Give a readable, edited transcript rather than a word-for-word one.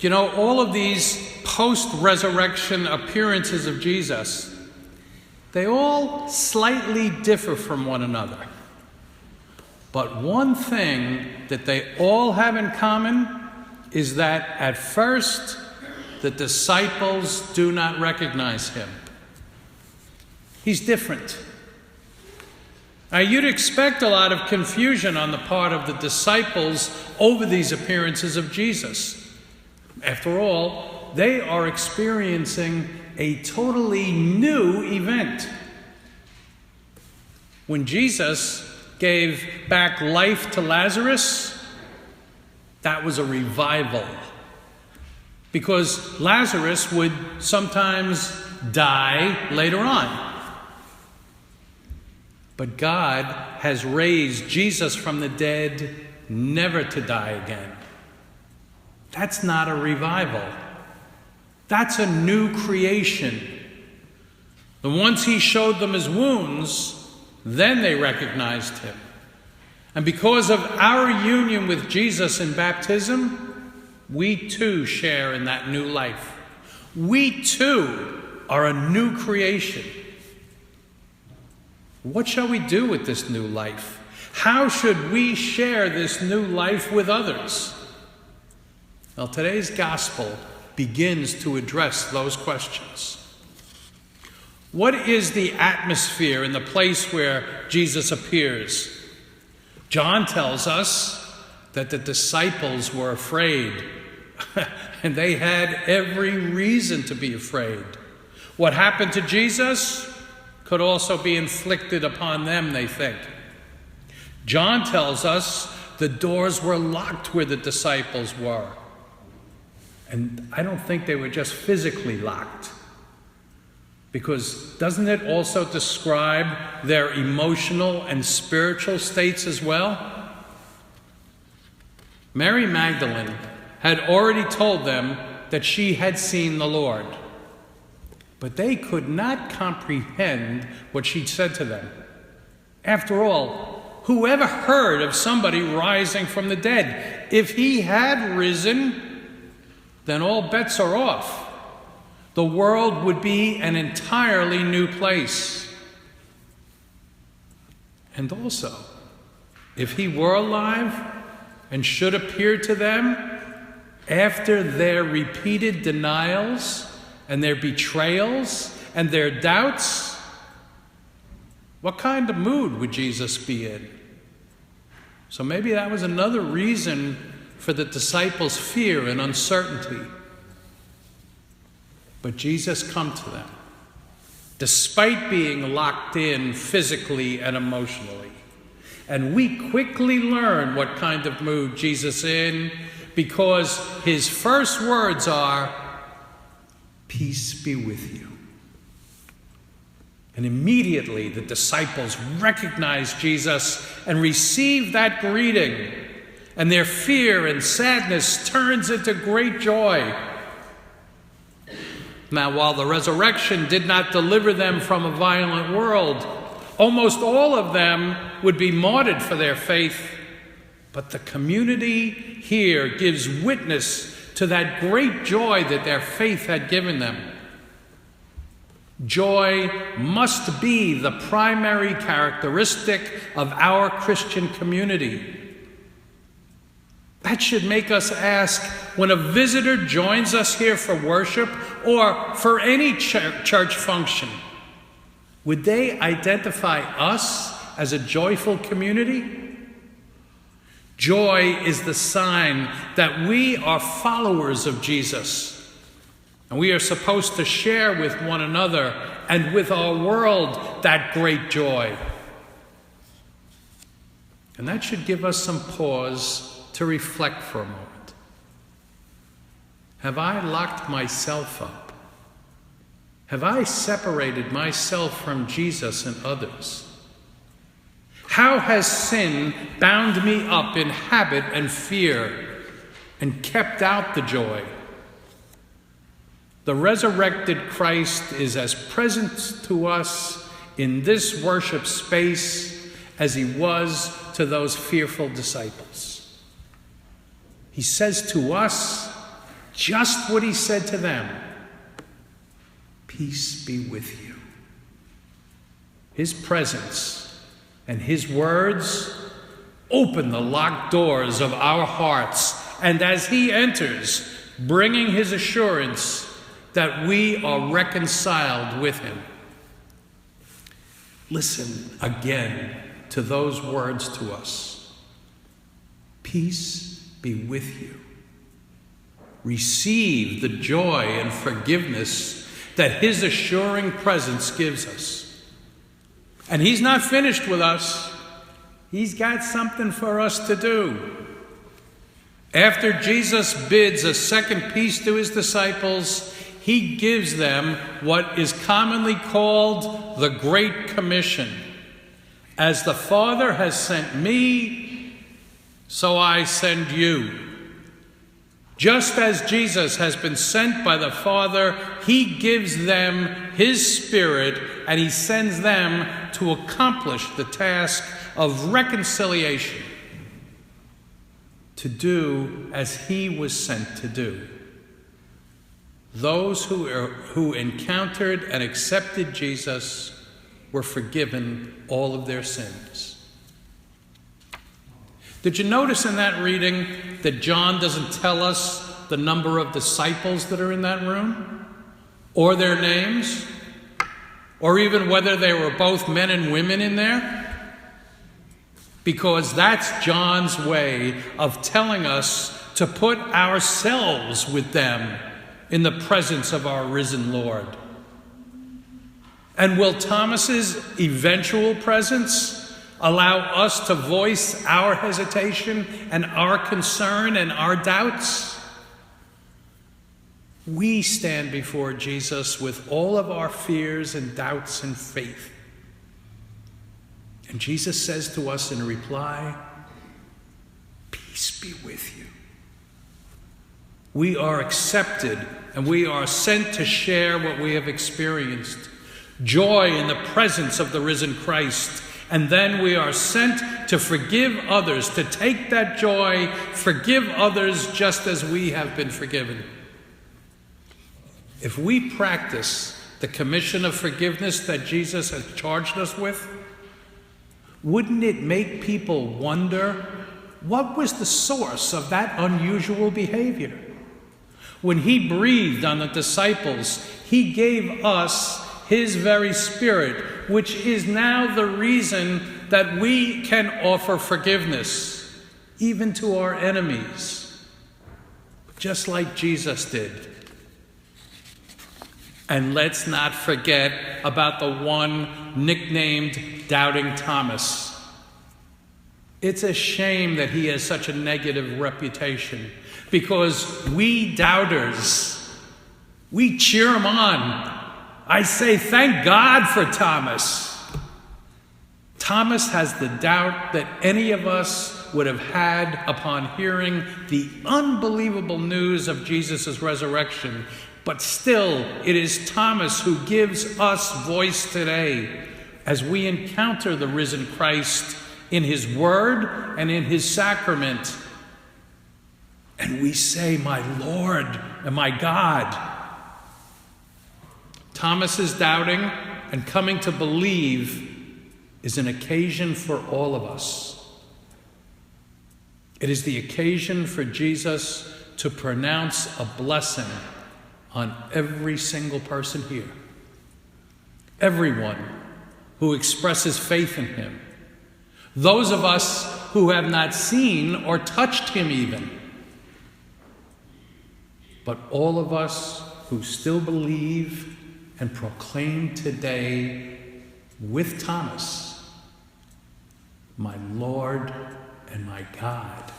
You know, all of these post-resurrection appearances of Jesus, they all slightly differ from one another. But one thing that they all have in common is that at first, the disciples do not recognize him. He's different. Now, you'd expect a lot of confusion on the part of the disciples over these appearances of Jesus. After all, they are experiencing a totally new event. When Jesus gave back life to Lazarus, that was a revival. Because Lazarus would sometimes die later on. But God has raised Jesus from the dead, never to die again. That's not a revival. That's a new creation. And once he showed them his wounds, then they recognized him. And because of our union with Jesus in baptism, we too share in that new life. We too are a new creation. What shall we do with this new life? How should we share this new life with others? Well, today's gospel begins to address those questions. What is the atmosphere in the place where Jesus appears? John tells us that the disciples were afraid, and they had every reason to be afraid. What happened to Jesus could also be inflicted upon them, they think. John tells us the doors were locked where the disciples were. And I don't think they were just physically locked. Because doesn't it also describe their emotional and spiritual states as well? Mary Magdalene had already told them that she had seen the Lord. But they could not comprehend what she said to them. After all, who ever heard of somebody rising from the dead? If he had risen, then all bets are off. The world would be an entirely new place. And also, if he were alive and should appear to them after their repeated denials and their betrayals and their doubts, what kind of mood would Jesus be in? So maybe that was another reason for the disciples' fear and uncertainty. But Jesus come to them, despite being locked in physically and emotionally. And we quickly learn what kind of mood Jesus is in, because his first words are, "Peace be with you." And immediately the disciples recognize Jesus and receive that greeting. And their fear and sadness turns into great joy. Now, while the resurrection did not deliver them from a violent world, almost all of them would be martyred for their faith. But the community here gives witness to that great joy that their faith had given them. Joy must be the primary characteristic of our Christian community. That should make us ask, when a visitor joins us here for worship or for any church function, would they identify us as a joyful community? Joy is the sign that we are followers of Jesus. And we are supposed to share with one another and with our world that great joy. And that should give us some pause to reflect for a moment. Have I locked myself up? Have I separated myself from Jesus and others? How has sin bound me up in habit and fear and kept out the joy? The resurrected Christ is as present to us in this worship space as he was to those fearful disciples. He says to us, just what he said to them. Peace be with you. His presence and his words open the locked doors of our hearts, and as he enters, bringing his assurance that we are reconciled with him. Listen again to those words to us. Peace be with you. Receive the joy and forgiveness that his assuring presence gives us. And he's not finished with us. He's got something for us to do. After Jesus bids a second peace to his disciples, he gives them what is commonly called the Great Commission. As the Father has sent me, so I send you. Just as Jesus has been sent by the Father, he gives them his Spirit, and he sends them to accomplish the task of reconciliation, to do as he was sent to do. Those who encountered and accepted Jesus were forgiven all of their sins. Did you notice in that reading that John doesn't tell us the number of disciples that are in that room, or their names, or even whether they were both men and women in there? Because that's John's way of telling us to put ourselves with them in the presence of our risen Lord. And will Thomas's eventual presence allow us to voice our hesitation and our concern and our doubts? We stand before Jesus with all of our fears and doubts and faith. And Jesus says to us in reply, peace be with you. We are accepted and we are sent to share what we have experienced. Joy in the presence of the risen Christ. And then we are sent to forgive others, to take that joy, forgive others just as we have been forgiven. If we practice the commission of forgiveness that Jesus has charged us with, wouldn't it make people wonder what was the source of that unusual behavior? When he breathed on the disciples, he gave us his very Spirit, which is now the reason that we can offer forgiveness, even to our enemies, just like Jesus did. And let's not forget about the one nicknamed Doubting Thomas. It's a shame that he has such a negative reputation, because we doubters, we cheer him on. I say, thank God for Thomas. Thomas has the doubt that any of us would have had upon hearing the unbelievable news of Jesus' resurrection. But still, it is Thomas who gives us voice today as we encounter the risen Christ in his word and in his sacrament. And we say, my Lord and my God. Thomas's doubting and coming to believe is an occasion for all of us. It is the occasion for Jesus to pronounce a blessing on every single person here. Everyone who expresses faith in him. Those of us who have not seen or touched him even. But all of us who still believe and proclaim today with Thomas, my Lord and my God.